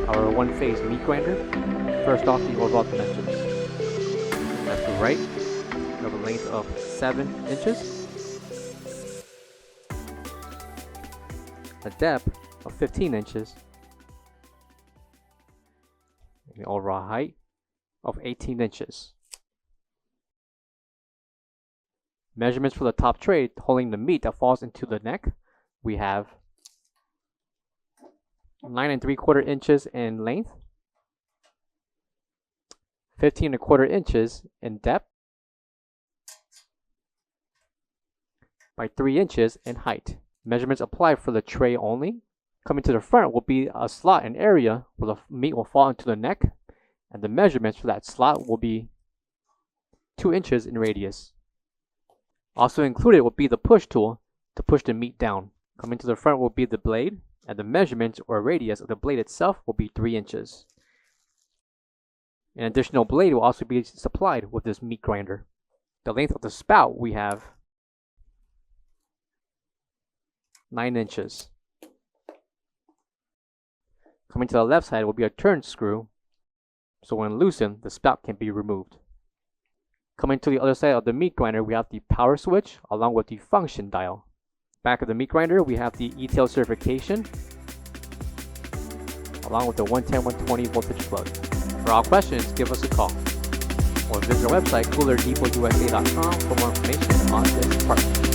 our one-phase meat grinder. First off, the overall dimensions. Left to right, we have a length of 7 inches, a depth of 15 inches, and the overall height of 18 inches. Measurements for the top tray holding the meat that falls into the neck, we have 9 3/4 inches in length, 15 1/4 inches in depth, by 3 inches in height. Measurements applied for the tray only. Coming to the front will be a slot, an area where the meat will fall into the neck, and the measurements for that slot will be 2 inches in radius. Also included will be the push tool to push the meat down. Coming to the front will be the blade, and the measurements or radius of the blade itself will be 3 inches. An additional blade will also be supplied with this meat grinder. The length of the spout we have 9 inches. Coming to the left side will be a turn screw, so when loosened, the spout can be removed. Coming to the other side of the meat grinder, we have the power switch along with the function dial. Back of the meat grinder, we have the e-tail certification along with the 110/120 voltage plug. For all questions, give us a call or visit our website coolerdepotUSA.com for more information on this part.